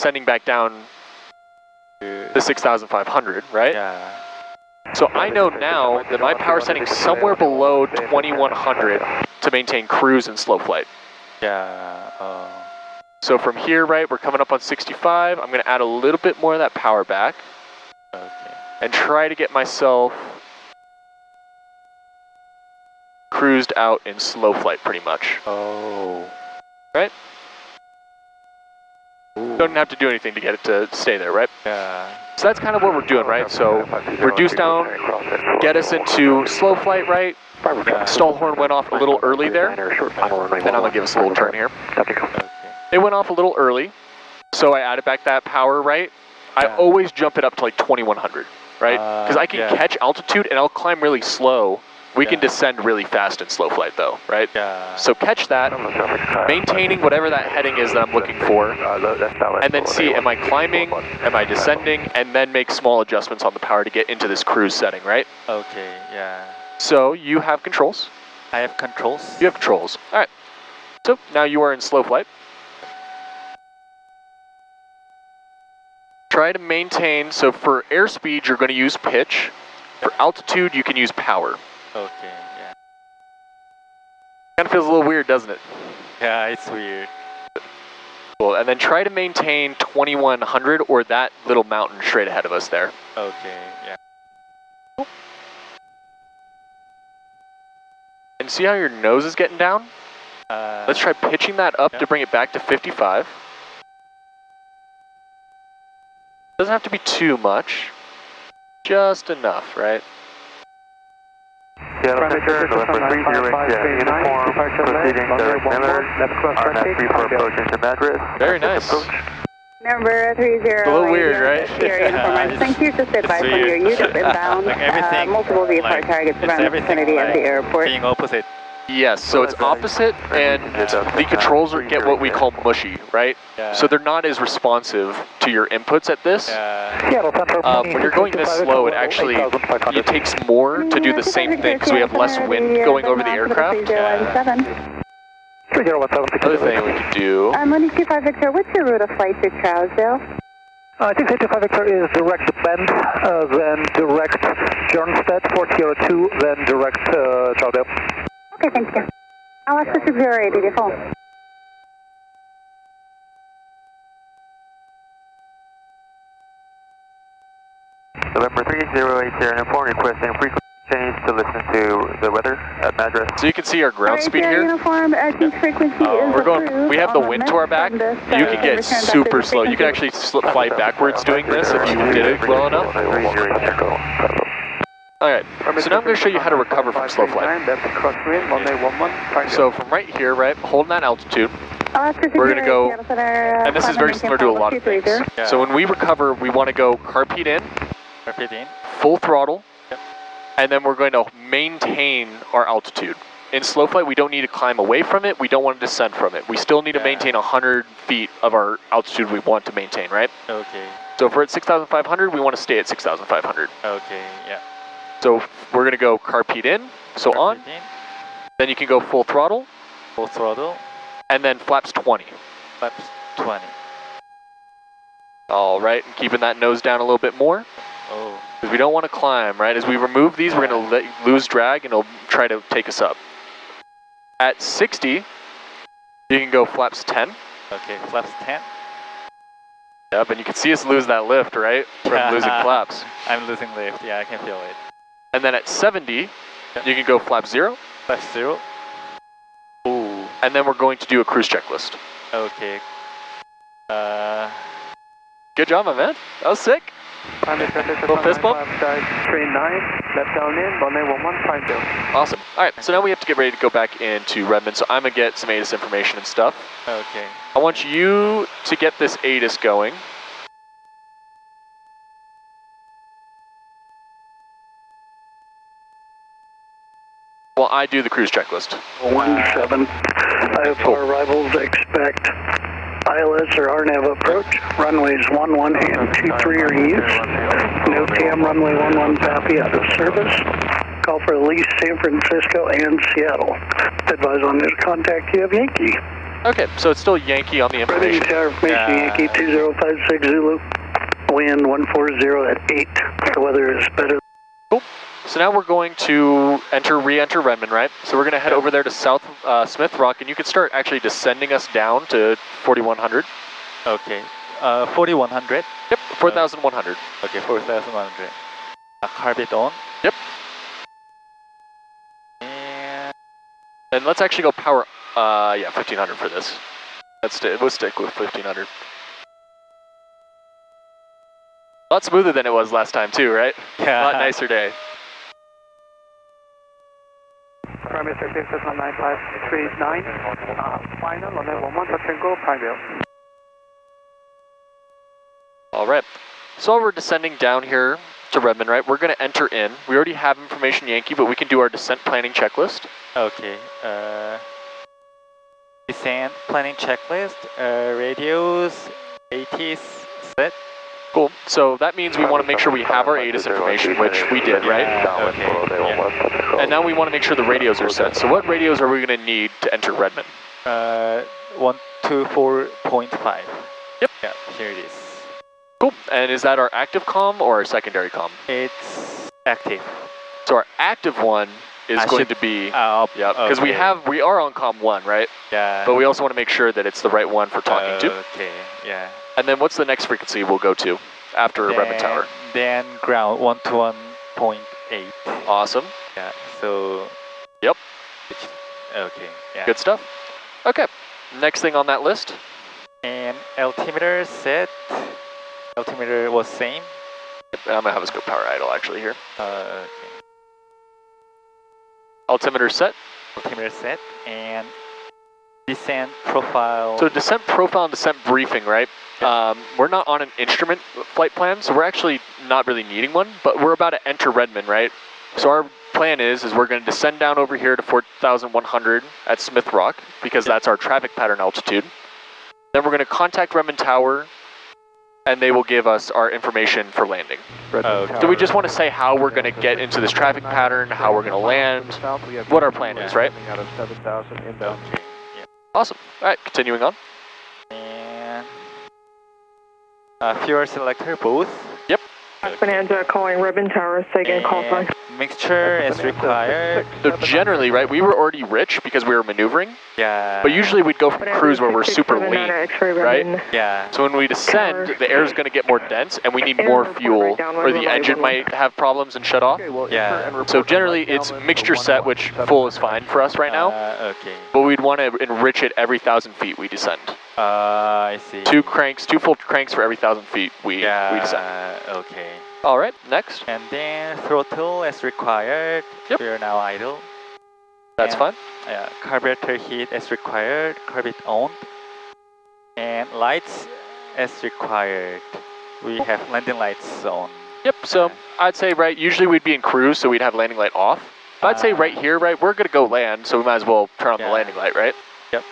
descending back down to 6,500, right? Yeah. So I know now that my power setting is somewhere below 2,100 to maintain cruise and slow flight. Yeah. So from here, right, we're coming up on 65. I'm going to add a little bit more of that power back. Okay. And try to get myself cruised out in slow flight pretty much. Oh. Right? Ooh. Don't have to do anything to get it to stay there, right? Yeah. So that's kind of what we're doing, right? So reduce down, get us into slow flight, right? Yeah. Stall horn went off a little early there. And I'm going to give us a little turn here. Okay. It went off a little early, so I added back that power, right? I always jump it up to like 2,100, right? Because I can catch altitude and I'll climb really slow. We can descend really fast in slow flight though, right? Yeah. So catch that, maintaining whatever that heading is that I'm looking for, and then see, am I climbing, am I descending, and then make small adjustments on the power to get into this cruise setting, right? Okay, yeah. So you have controls. I have controls? You have controls. All right. So now you are in slow flight. Try to maintain, so for airspeed, you're going to use pitch. For altitude, you can use power. Okay, yeah. Kind of feels a little weird, doesn't it? Yeah, it's weird. Cool, and then try to maintain 2,100 or that little mountain straight ahead of us there. Okay, yeah. And see how your nose is getting down? Let's try pitching that up to bring it back to 55. Doesn't have to be too much, just enough, right? Yeah, November 30, uniform, proceeding to Miller, RNAV 34 approaching to Madras. Very nice. Number 30. A little weird, right? Thank you. Just advice on your unit inbound. Like everything, multiple VFR targets around the vicinity of the airport. Being opposite. Yes, so it's opposite, and the controls get what we call mushy, right? Yeah. So they're not as responsive to your inputs at this. Yeah. When you're going this slow, it takes more to do the same thing because we have less wind going over the aircraft. Another thing we could do. 125 Victor, what's your route of flight to Trousdale? I think 55 Victor is direct Bend, then direct Bjornstedt, 402, then direct Trousdale. Okay, thank you. Alaska 608, your phone. November 3080, uniform, requesting frequency change to listen to the weather at Madras. So you can see our ground speed here. Uniform, frequency is we have the wind to our back. You can get super slow. You can actually fly backwards doing this if you did it well enough. Alright, so now I'm going to show you how to recover from slow flight. So from right here, right, holding that altitude, we're going to go, and this is very similar to a lot of things. So when we recover, we want to go carpet in, full throttle, and then we're going to maintain our altitude. In slow flight, we don't need to climb away from it, we don't want to descend from it. We still need to maintain 100 feet of our altitude we want to maintain, right? Okay. So if we're at 6,500, we want to stay at 6,500. Okay, yeah. So we're going to go carpet in, so on, then you can go full throttle. Full throttle. And then flaps 20. Flaps 20. All right, and keeping that nose down a little bit more. Oh. Because we don't want to climb, right? As we remove these, we're going to lose drag and it'll try to take us up. At 60, you can go flaps 10. Okay, flaps 10. Yep, and you can see us lose that lift, right? From losing flaps. I'm losing lift, yeah, I can feel it. And then at 70, you can go flap 0. Flap 0. Ooh. And then we're going to do a cruise checklist. Okay. Good job, my man. That was sick. Little fist bump. Train 9, left down in, runway 1150. Awesome. All right, so now we have to get ready to go back into Redmond. So I'm going to get some ATIS information and stuff. Okay. I want you to get this ATIS going. Well, I do the cruise checklist. 17. IFR arrivals expect ILS or RNAV approach. Runways 11 and 23 are in use. No TAM runway 11 PAPI out of service. Call for at least San Francisco and Seattle. Advise on this contact you have Yankee. Okay, so it's still Yankee on the Reading information. tower information, Yankee 2056 Zulu. Wind 140 at 8. The weather is better. Cool. So now we're going to re-enter Redmond, right? So we're going to head over there to South Smith Rock, and you can start actually descending us down to 4100. Okay. 4100. Yep, 4100. Okay, 4100. Carbit on. Yep. And let's actually go power. Yeah, 1500 for this. We'll stick with 1500. A lot smoother than it was last time too, right? Yeah. A lot nicer day. Prime Minister 69539, final on level 1, touch and go, Pineville. All right. So while we're descending down here to Redmond, right, we're going to enter in. We already have information Yankee, but we can do our descent planning checklist. Okay. Descent planning checklist. Radios, ATs set. Cool. So that means we want to make sure we have our ATIS information, which we did, right? Yeah, okay. Yeah. And now we want to make sure the radios are set. So what radios are we going to need to enter Redmond? 124.5. Yep. Yeah, here it is. Cool. And is that our active comm or our secondary comm? It's active. So our active one is going to be, yeah, because we are on comm 1, right? Yeah. But we also want to make sure that it's the right one for talking to. Okay, yeah. And then what's the next frequency we'll go to after Redmond Tower? Then ground 121.8. Awesome. Yeah, so... Yep. Okay, yeah. Good stuff. Okay, next thing on that list. And altimeter set. Altimeter was same. I'm going to have us go power idle actually here. Okay. Altimeter set. Altimeter set. And descent profile. So descent profile and descent briefing, right? We're not on an instrument flight plan, so we're actually not really needing one, but we're about to enter Redmond, right? So our plan is we're going to descend down over here to 4,100 at Smith Rock, because that's our traffic pattern altitude. Then we're going to contact Redmond Tower, and they will give us our information for landing. So we just want to say how we're going to get into this traffic pattern, how we're going to land, what our plan is, right? Awesome. All right, continuing on. And fuel selector both. Yep. Bonanza calling Redmond Tower, second call sign. Mixture is required. So generally, right, we were already rich because we were maneuvering, Yeah. but usually we'd go from cruise where we're super lean, right? Yeah. So when we descend, the air is going to get more dense and we need more fuel, or the engine might have problems and shut off. Yeah. So generally it's mixture set, which full is fine for us right now, Okay. but we'd want to enrich it every 1,000 feet we descend. I see. Two full cranks for every 1,000 feet we descend. Okay. All right, next. And then throttle is required. Yep. We are now idle. That's fine. Yeah. Carburetor heat is required. Carbit on. And lights is required. We have landing lights on. Yep, so I'd say, right, usually we'd be in cruise, so we'd have landing light off. But I'd say right here, right, we're going to go land, so we might as well turn on the landing light, right? Yep.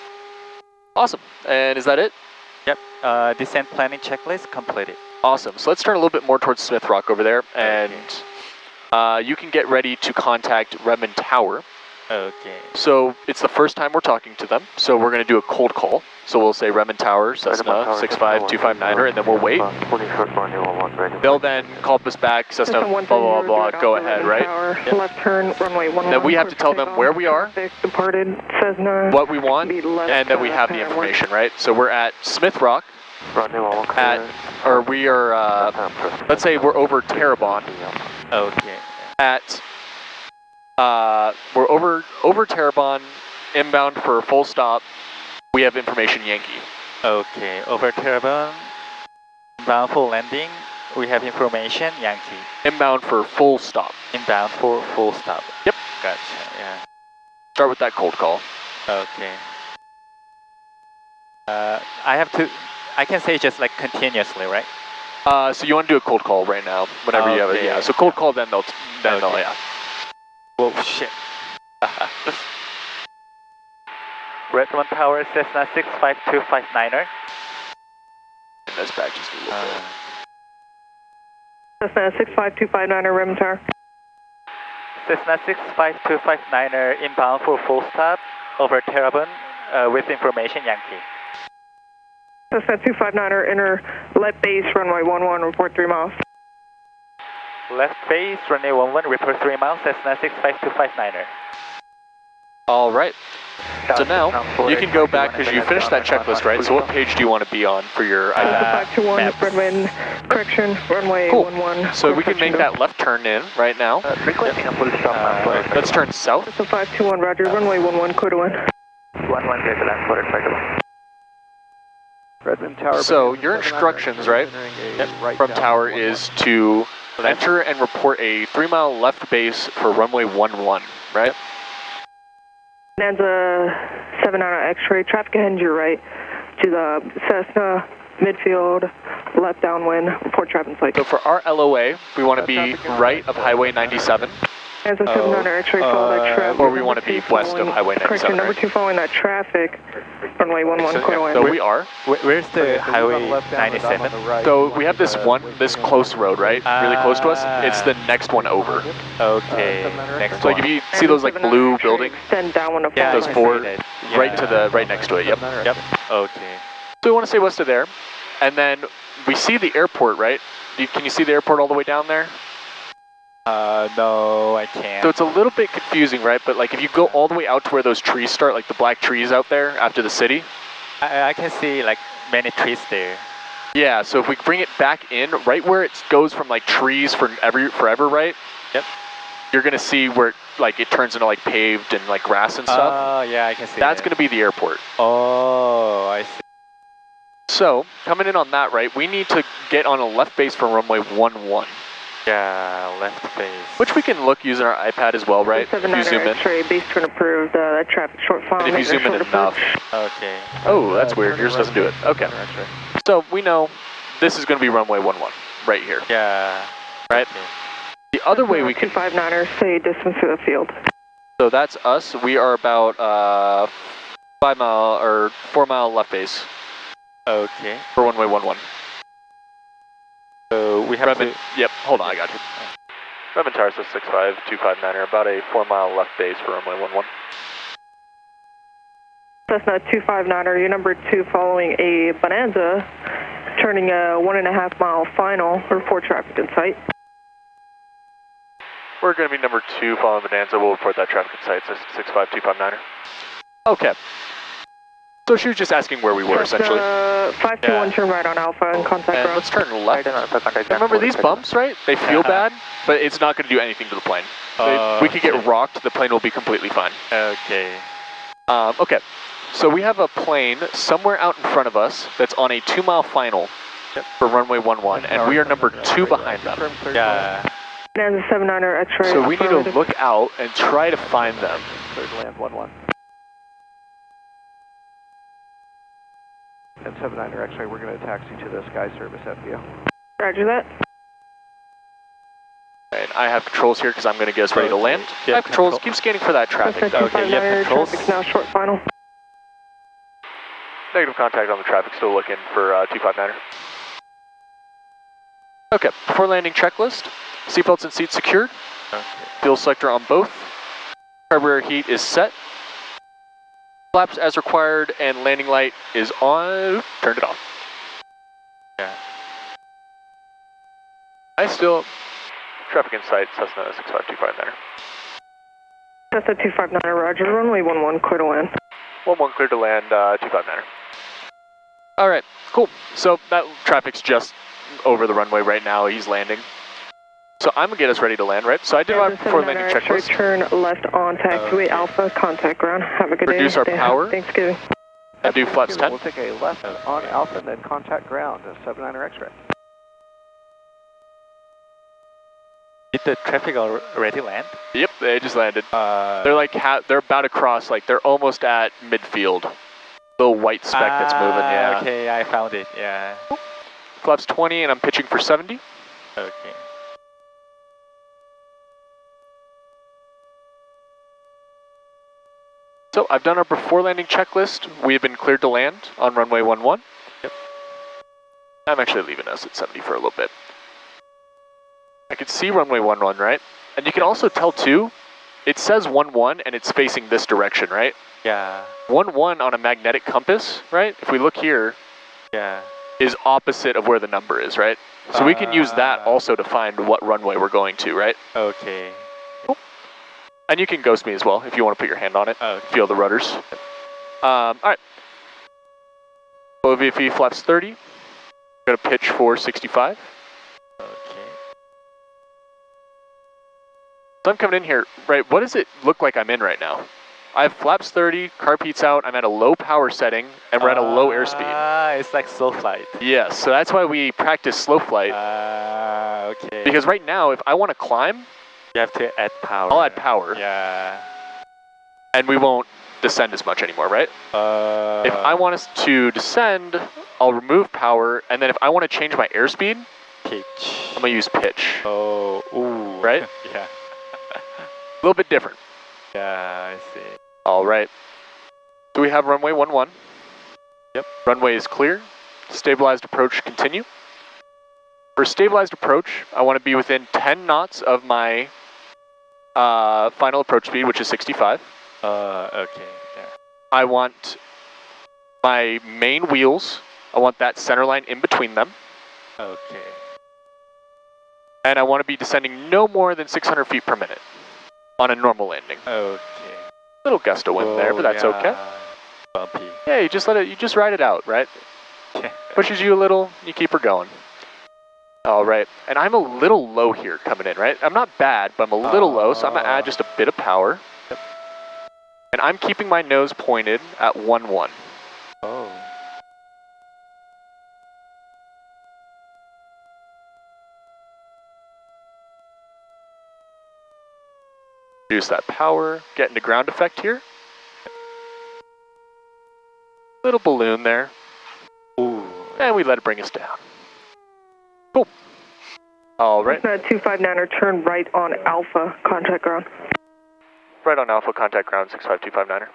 Awesome. And is that it? Yep. Descent planning checklist completed. Awesome. So let's turn a little bit more towards Smith Rock over there, and you can get ready to contact Redmond Tower. Okay. So it's the first time we're talking to them, so we're going to do a cold call. So we'll say Redmond Tower, Cessna 65259er, and then we'll wait. They'll then call us back, Cessna blah, blah, blah, go ahead, right? Yep. Left turn, runway 11. Then we have to tell them where we are, departed, Cessna, what we want, and that we have the information, right? So we're at Smith Rock, we are, let's say we're over Terrebonne. Okay. We're over Terrebonne, inbound for a full stop. We have information Yankee. Okay. Over Terrebonne, inbound for landing. We have information Yankee. Inbound for full stop. Inbound for full stop. Yep. Gotcha. Yeah. Start with that cold call. Okay. I can say just like continuously, right? So you want to do a cold call right now, whenever you have it. Yeah. So cold call, then they'll yeah. Whoa, shit. Redmond Tower, Cessna 65259er. And that's back just a little bit. Cessna 65259er, Redmond Tower. Cessna 65259er inbound for full stop over Terrebonne. with information, Yankee. Cessna 259er, enter left base, runway 11, report 3 miles. Left base, runway 11, report 3 miles, Cessna 65259er. All right. So now you can go back because you finished that checklist, right? So what page do you want to be on for your iPad? 521, Redwind, correction, runway Cool. 11. So we can make that left turn in right now. Let's turn south. So 521, roger, runway 11, clear to wind. 11, clear to land, quarter, cycle. Redmond Tower. So your instructions, right, from tower is to enter and report a 3-mile left base for runway 11, right? Bonanza 790 X-ray, traffic ahead your right to the Cessna, midfield, left downwind, report traffic sight. So for our LOA, we want to be right of Highway 97. Bonanza 790 X-ray, follow that traffic. Or we want to be west of Highway 97. Correction, number 2 following that traffic, runway 11, clear to wind. So we are. Where's the Highway 97? So we have this close road, right? Really close to us. It's the next one over. Okay, next So like if you see those like blue buildings, Send down one to Yeah, those I four, see that. right next to it. Yep. Yep, okay. So we want to stay west of there, and then we see the airport, right? Can you see the airport all the way down there? No, I can't. So it's a little bit confusing, right? But like if you go all the way out to where those trees start, like the black trees out there after the city. I can see like many trees there. Yeah, so if we bring it back in, right where it goes from like trees forever, right? Yep. You're gonna see where it turns into like paved and like grass and stuff. Oh, yeah, I can see That's that. gonna be the airport. Oh, I see. So coming in on that, right, we need to get on a left base for runway 11. Yeah, left base. Which we can look using our iPad as well, right? If you zoom in. X-ray, base turn approved, that traffic short file. And if you zoom in enough. Okay. Oh, that's weird. Yours doesn't do it. Okay. So we know this is going to be runway 11 right here. Yeah. Right? Okay. The other way we can... 259er, say distance to the field. So that's us. We are about 4 mile left base Okay. for runway 11. So we have Redmond, yep, hold on, I got you. Redmond Tower says 65259er, about a 4 mile left base for runway 11. Cessna 259er, your number 2 following a Bonanza, turning a 1.5 mile final, report traffic in sight. We're going to be number 2 following Bonanza, we'll report that traffic in sight, so 65259er. Okay. So she was just asking where we were, essentially. 521, turn right on Alpha and contact And ground. let's turn left. Remember these bumps, right? They feel bad, but it's not going to do anything to the plane. We could get rocked, the plane will be completely fine. Okay. Okay, so we have a plane somewhere out in front of us that's on a 2 mile final for runway 11, and we are number 2 behind them. Yeah. Bonanza 79er, X-ray. So we need to look out and try to find them. Clear to land 11. And 79er X-ray, we're going to taxi to the Sky Service FBO. Roger that. And I have controls here because I'm going to get us ready to land. I have controls. Keep scanning for that traffic. Cessna Okay, you have 259er, controls? traffic's now short final. Negative contact on the traffic, still looking for 259er. Okay, before landing checklist. Seatbelts and seats secured. Okay. Fuel selector on both. Carburetor heat is set. Flaps as required, and landing light is on. Turned it off. Yeah. Traffic in sight, Cessna 65259er. Cessna 259er, roger, runway 11, clear to land. 11 clear to land, 259er. All right, cool. So that traffic's just over the runway right now. He's landing. So I'm gonna get us ready to land, right? So I did our before landing checklist. Turn left on taxiway Alpha, contact ground. Have a good day. Reduce our power. Thanksgiving. And do flaps 10. We'll take a left on Alpha and then contact ground, 79er X-ray. Did the traffic already land? Yep, they just landed. They're like they're about to cross. Like they're almost at midfield. Little white speck that's moving. Yeah. Okay, I found it. Yeah. Flaps 20, and I'm pitching for 70. Okay. So I've done our before landing checklist. We have been cleared to land on runway 11. Yep. I'm actually leaving us at 70 for a little bit. I can see runway 11, right? And you can also tell too, it says 11 and it's facing this direction, right? Yeah. 11 on a magnetic compass, right? If we look here, is opposite of where the number is, right? So we can use that also to find what runway we're going to, right? Okay. Cool. And you can ghost me as well if you want to put your hand on it. Okay. Feel the rudders. All right. OVFE flaps 30. Going to pitch for 65. Okay. So I'm coming in here, right? What does it look like I'm in right now? I have flaps 30, carb heat's out, I'm at a low power setting, and we're at a low airspeed. It's like slow flight. Yes, so that's why we practice slow flight. Okay. Because right now, if I want to climb, you have to add power. I'll add power. Yeah. And we won't descend as much anymore, right? If I want us to descend, I'll remove power, and then if I want to change my airspeed, pitch. I'm going to use pitch. Oh, ooh. Right? Yeah. A little bit different. Yeah, I see. All right. So we have runway 11. Yep. Runway is clear. Stabilized approach continue. For stabilized approach, I want to be within 10 knots of my final approach speed, which is 65. Okay. Yeah. I want my main wheels, I want that center line in between them. Okay. And I want to be descending no more than 600 feet per minute on a normal landing. Okay. Little gust of wind there, but that's okay. Bumpy. Yeah, you just ride it out, right? Pushes you a little, you keep her going. All right, and I'm a little low here coming in, right? I'm not bad, but I'm a little low, so I'm gonna add just a bit of power. Yep. And I'm keeping my nose pointed at 11. Oh. Reduce that power, get into ground effect here. Little balloon there. Ooh. And we let it bring us down. Cool. All right. 259er, turn right on Alpha, contact ground. Right on Alpha, contact ground, 65259er.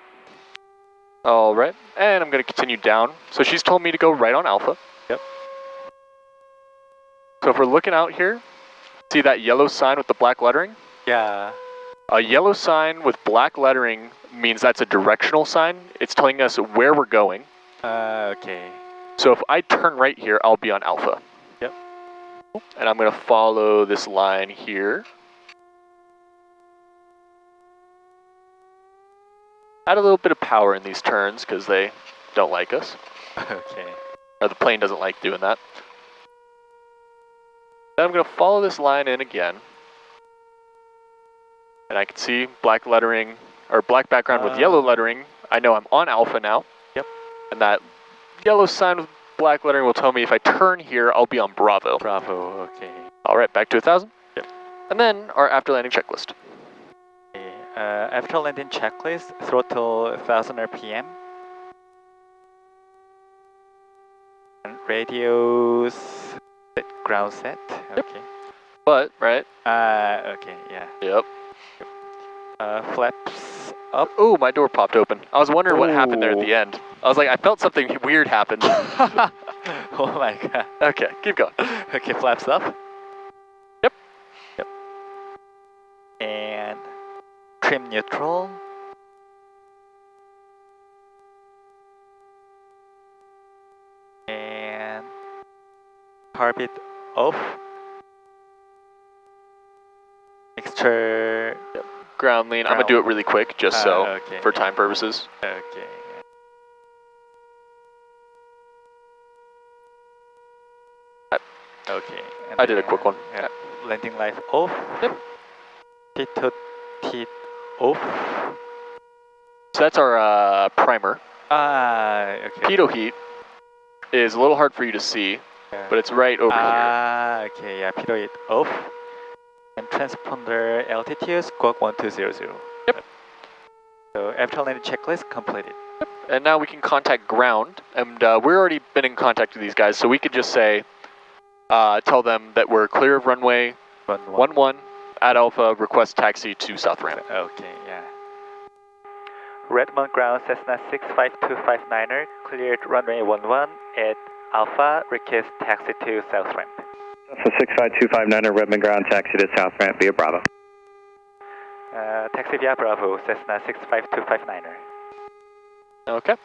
All right, and I'm going to continue down. So she's told me to go right on Alpha. Yep. So if we're looking out here, see that yellow sign with the black lettering? Yeah. A yellow sign with black lettering means that's a directional sign. It's telling us where we're going. Okay. So if I turn right here, I'll be on Alpha. Yep. And I'm going to follow this line here. Add a little bit of power in these turns because they don't like us. Okay. Or the plane doesn't like doing that. Then I'm going to follow this line in again. And I can see black lettering, or black background with yellow lettering. I know I'm on Alpha now. Yep. And that yellow sign with black lettering will tell me if I turn here, I'll be on Bravo. Bravo, okay. All right, back to 1,000. Yep. And then our after landing checklist. Okay. After landing checklist, throttle 1000 RPM. And radios set, ground set. Okay. But, right? Okay, yeah. Yep. Flaps up. Oh, my door popped open. I was wondering what happened there at the end. I was like, I felt something weird happen. Oh my god. Okay, keep going. Okay, flaps up. Yep. Yep. And trim neutral. And carpet off. Mixture. Yep. Ground lean. I'm going to do it really quick just so for time purposes. Okay. Okay. And I did a quick one. Landing light off. Yep. Teeth off. So that's our primer. Okay. Pitot heat is a little hard for you to see, but it's right over here. Okay, yeah, pitot heat off. And transponder altitude squawk 1200. Yep. So after landing checklist completed. Yep. And now we can contact ground, and we're already been in contact with these guys, so we could just say, tell them that we're clear of runway 11 at Alpha, request taxi to South Ramp. Okay, yeah. Redmond ground Cessna 65259er, cleared runway 11 at Alpha, request taxi to South Ramp. Cessna 65259er, Redmond ground, taxi to South Ramp via Bravo. taxi via Bravo, Cessna 65259er. Okay.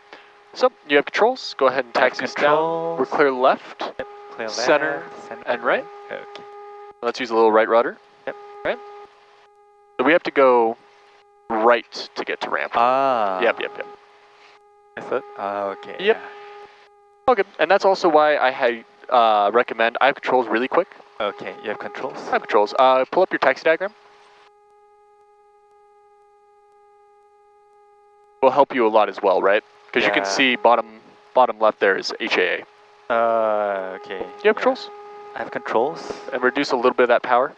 So, you have controls. Go ahead and taxi us down. We're clear left, Yep. Clear center, left, and right. Okay. Let's use a little right rudder. Yep. Right. So we have to go right to get to ramp. Ah. Yep. I thought, okay. Yep. Okay, and that's also why I recommend, I have controls really quick. Okay, you have controls? I have controls. Pull up your taxi diagram. Will help you a lot as well, right? Because you can see bottom left there is HAA. Okay. You have controls? I have controls. And reduce a little bit of that power.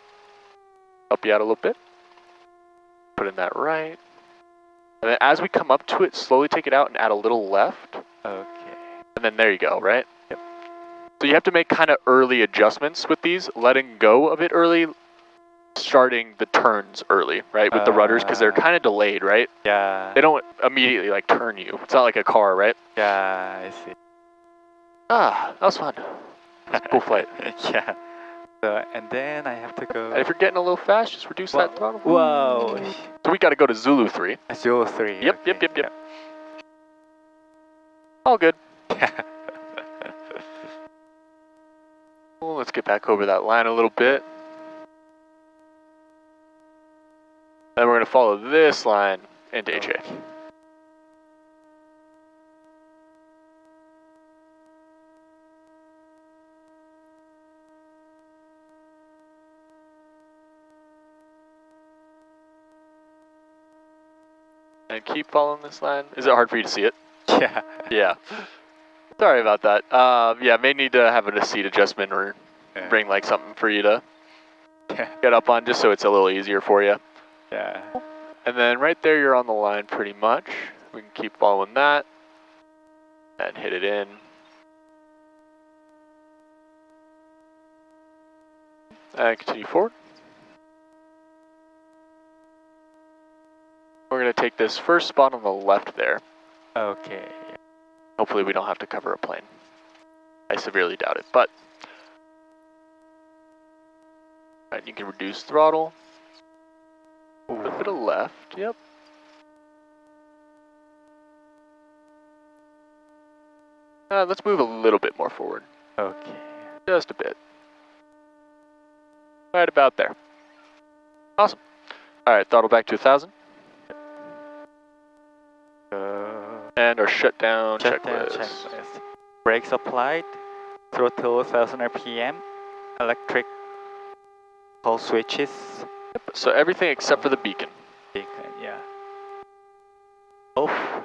Help you out a little bit. Put in that right. And then as we come up to it, slowly take it out and add a little left. Okay. And then there you go, right? Yep. So you have to make kind of early adjustments with these, letting go of it early, starting the turns early, right? With the rudders, because they're kind of delayed, right? Yeah. They don't immediately like turn you. It's not like a car, right? Yeah, I see. Ah, that was fun. That was a cool flight. Yeah. So, and then I have to go. And if you're getting a little fast, just reduce that throttle. Whoa. So we got to go to Zulu 3. Zulu 3. Yep, okay. yep. All good. Well, let's get back over that line a little bit. Then we're going to follow this line into HA. And keep following this line. Is it hard for you to see it? Yeah. Yeah. Sorry about that. Yeah, may need to have a seat adjustment or bring like something for you to get up on just so it's a little easier for you. Yeah. And then right there you're on the line pretty much. We can keep following that and hit it in. And continue forward. We're going to take this first spot on the left there. Okay. Hopefully we don't have to cover a plane. I severely doubt it, but. Alright, you can reduce throttle. A little bit of left, yep. Let's move a little bit more forward. Okay. Just a bit. Right about there. Awesome. Alright, throttle back to 1,000. And our shutdown checklist. Brakes applied. Throttle 1000 RPM. Electric pole switches. Yep. So everything except for the beacon. Beacon, yeah. Off.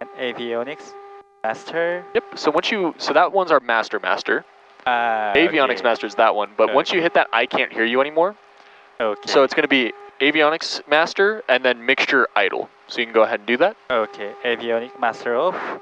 And avionics master. Yep. So that one's our master. Avionics master is that one. But once you hit that, I can't hear you anymore. Okay. So it's going to be avionics master and then mixture idle. So you can go ahead and do that. Okay. Avionics master off.